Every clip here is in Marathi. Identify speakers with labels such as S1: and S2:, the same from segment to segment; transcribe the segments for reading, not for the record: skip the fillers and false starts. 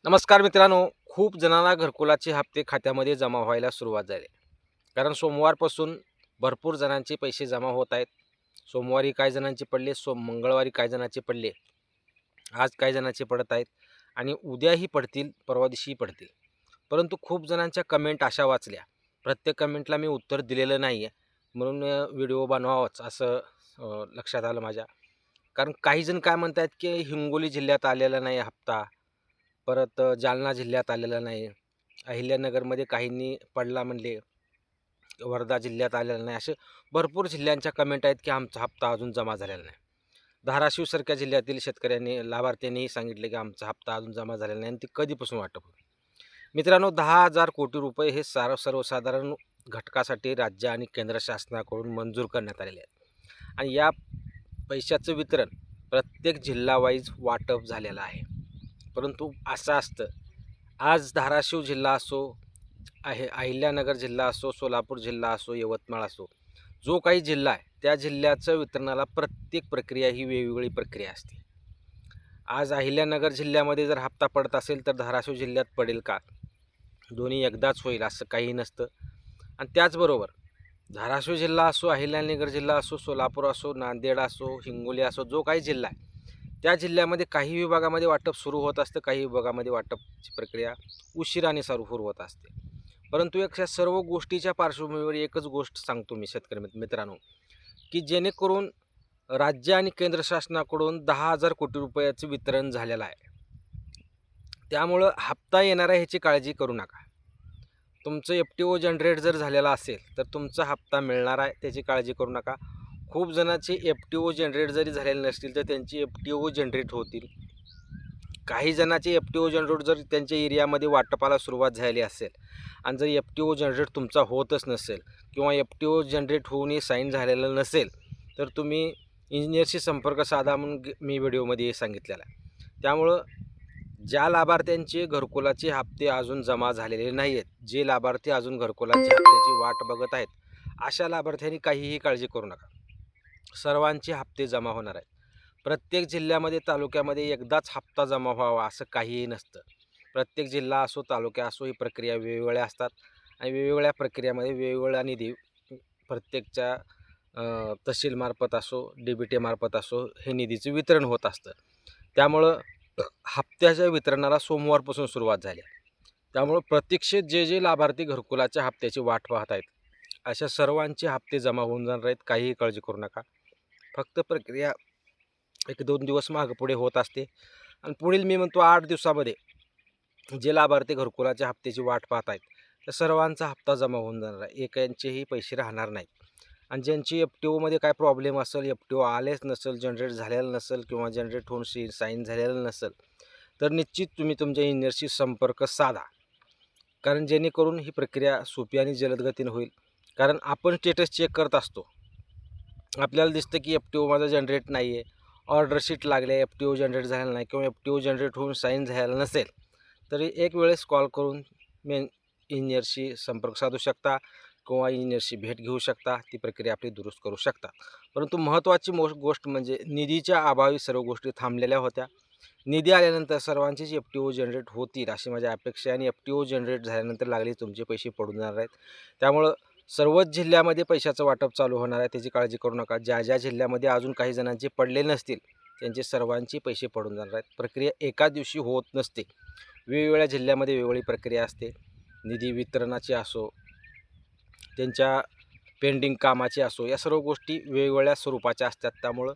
S1: नमस्कार मित्रांनो, खूप जणांना घरकुलाचे हप्ते खात्यामध्ये जमा व्हायला सुरुवात झाली. कारण सोमवारपासून भरपूर जणांचे पैसे जमा होत आहेत. सोमवारी काही जणांचे पडले, मंगळवारी काही जणांचे पडले, आज काही जणांचे पडत आहेत आणि उद्याही पडतील, परवा दिवशीही पडतील. परंतु खूप जणांच्या कमेंट अशा वाचल्या. प्रत्येक कमेंटला मी उत्तर दिलेलं नाही आहे, म्हणून व्हिडिओ बनवावाच असं लक्षात आलं माझ्या. कारण काही जण काय म्हणत आहेत, की हिंगोली जिल्ह्यात आलेला नाही हप्ता, परत जालना जिल्ह्यात आलेला नाही, अहिल्यानगरमध्ये काहींनी पडला म्हणले, वर्धा जिल्ह्यात आलेला नाही. असे भरपूर जिल्ह्यांच्या कमेंट आहेत की आमचा हप्ता अजून जमा झालेला नाही. धाराशिवसारख्या जिल्ह्यातील शेतकऱ्यांनी लाभार्थ्यांनीही सांगितले की आमचा हप्ता अजून जमा झालेला नाही आणि ते कधीपासून वाटप होईल. मित्रांनो, 10,000 कोटी रुपये हे सर्वसाधारण घटकासाठी राज्य आणि केंद्र शासनाकडून मंजूर करण्यात आलेले आहेत आणि या पैशाचं वितरण प्रत्येक जिल्हा वाटप झालेलं आहे. परंतु असं असतं, आज धाराशिव जिल्हा असो, अहिल्यानगर जिल्हा असो, सोलापूर जिल्हा असो, यवतमाळ असो, जो काही जिल्हा आहे त्या जिल्ह्याचं वितरणाला प्रत्येक प्रक्रिया ही वेगवेगळी प्रक्रिया असते. आज अहिल्यानगर जिल्ह्यामध्ये जर हप्ता पडत असेल तर धाराशिव जिल्ह्यात पडेल का? दोन्ही एकदाच होईल असं काही नसतं. आणि त्याचबरोबर धाराशिव जिल्हा असो, अहिल्यानगर जिल्हा असो, सोलापूर असो, नांदेड असो, हिंगोली असो, जो काही जिल्हा आहे त्या जिल्ह्यामध्ये काही विभागामध्ये वाटप सुरू होत असतं, काही विभागामध्ये वाटपची प्रक्रिया उशिराने सुरू होत असते. परंतु या सर्व गोष्टीच्या पार्श्वभूमीवर एकच गोष्ट सांगतो मी शेतकरी मित्रांनो, की जेणेकरून राज्य आणि केंद्र शासनाकडून 10,000 कोटी रुपयाचं वितरण झालेलं आहे. त्यामुळं हप्ता येणार आहे ह्याची काळजी करू नका. तुमचं FTO जनरेट जर झालेला असेल तर तुमचा हप्ता मिळणार आहे, त्याची काळजी करू नका. खूप जणांचे FTO जनरेट जरी झालेले नसतील तर त्यांची FTO जनरेट होतील. काही जणांचे FTO जनरेट जर त्यांच्या एरियामध्ये वाटपाला सुरुवात झाली असेल आणि जर FTO जनरेट तुमचा होतच नसेल किंवा FTO जनरेट होऊनही साईन झालेलं नसेल तर तुम्ही इंजिनियरशी संपर्क साधा म्हणून मी व्हिडिओमध्ये सांगितलेला आहे. त्यामुळं ज्या लाभार्थ्यांचे घरकुलाचे हप्ते अजून जमा झालेले नाही आहेत, जे लाभार्थी अजून घरकुलाच्या हप्त्याची वाट बघत आहेत, अशा लाभार्थ्यांनी काहीही काळजी करू नका. सर्वांचे हप्ते जमा होणार आहेत. प्रत्येक जिल्ह्यामध्ये, तालुक्यामध्ये एकदाच हप्ता जमा व्हावा असं काहीही नसतं. प्रत्येक जिल्हा असो, तालुका असो, ही प्रक्रिया वेगवेगळ्या असतात आणि वेगवेगळ्या प्रक्रियेमध्ये वेगवेगळा निधी प्रत्येकच्या तहसीलमार्फत असो, DBT मार्फत असो, हे निधीचं वितरण होत असतं. त्यामुळं हप्त्याच्या वितरणाला सोमवारपासून सुरुवात झाली. त्यामुळं प्रतीक्षेत जे लाभार्थी घरकुलाच्या हप्त्याची वाट पाहत आहेत, अशा सर्वांचे हप्ते जमा होऊन जाणार आहेत. काहीही काळजी करू नका. फक्त प्रक्रिया 1-2 दिवस मागे पुढे होत असते आणि पुढील मी म्हणतो 8 दिवसामध्ये जे लाभार्थी घरकुलाच्या हप्त्याची वाट पाहत आहेत त्या सर्वांचा हप्ता जमा होऊन जाणार आहे. एकांचेही पैसे राहणार नाहीत. आणि ज्यांची FTOमध्ये काय प्रॉब्लेम असेल, FTO आलेच नसेल, जनरेट झालेलं नसेल किंवा जनरेट होऊन साईन झालेलं नसेल, तर निश्चित तुम्ही तुमच्या इंजिनियरशी संपर्क साधा. कारण जेणेकरून ही प्रक्रिया सोपी आणि जलदगतीने होईल. कारण आपण स्टेटस चेक करत असतो, आपल्याला दिसतं की FTO माझा जनरेट नाही आहे, ऑर्डर शीट लागले, FTO जनरेट झालेला नाही किंवा FTO जनरेट होऊन साईन झालेला नसेल, तरी एक वेळेस कॉल करून मेन इंजिनियरशी संपर्क साधू शकता किंवा इंजिनियरशी भेट घेऊ शकता. ती प्रक्रिया आपली दुरुस्त करू शकता. परंतु महत्त्वाची गोष्ट म्हणजे निधीच्या अभावी सर्व गोष्टी थांबलेल्या होत्या. निधी आल्यानंतर सर्वांचीच FTO जनरेट होतील अशी माझी अपेक्षा आहे आणि FTO जनरेट झाल्यानंतर लागले तुमचे पैसे पडून जाणार आहेत. त्यामुळं सर्वच जिल्ह्यामध्ये पैशाचं वाटप चालू होणार आहे, त्याची काळजी करू नका. ज्या जिल्ह्यामध्ये अजून काही जणांचे पडले नसतील त्यांचे सर्वांचे पैसे पडून जाणार आहेत. प्रक्रिया एका दिवशी होत नसते. वेगवेगळ्या जिल्ह्यामध्ये वेगवेगळी प्रक्रिया असते. निधी वितरणाची असो, त्यांच्या पेंडिंग कामाची असो, या सर्व गोष्टी वेगवेगळ्या स्वरूपाच्या असतात. त्यामुळं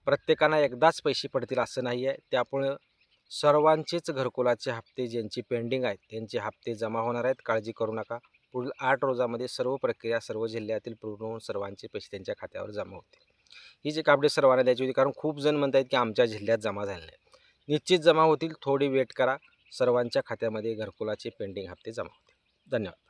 S1: प्रत्येकांना एकदाच पैसे पडतील असं नाही आहे. त्यामुळं सर्वांचेच घरकुलाचे हप्ते ज्यांची पेंडिंग आहेत त्यांचे हप्ते जमा होणार आहेत. काळजी करू नका. पुढील 8 रोजामध्ये सर्व प्रक्रिया सर्व जिल्ह्यातील पूर्ण होऊन सर्वांचे पैसे त्यांच्या खात्यावर जमा होतील. ही जी अपडेट सर्वांना द्यायची होती, कारण खूप जण म्हणत आहेत की आमच्या जिल्ह्यात जमा झाले नाही. निश्चित जमा होतील. थोडी वेट करा. सर्वांच्या खात्यामध्ये घरकुलाचे पेंडिंग हप्ते जमा होतील. धन्यवाद.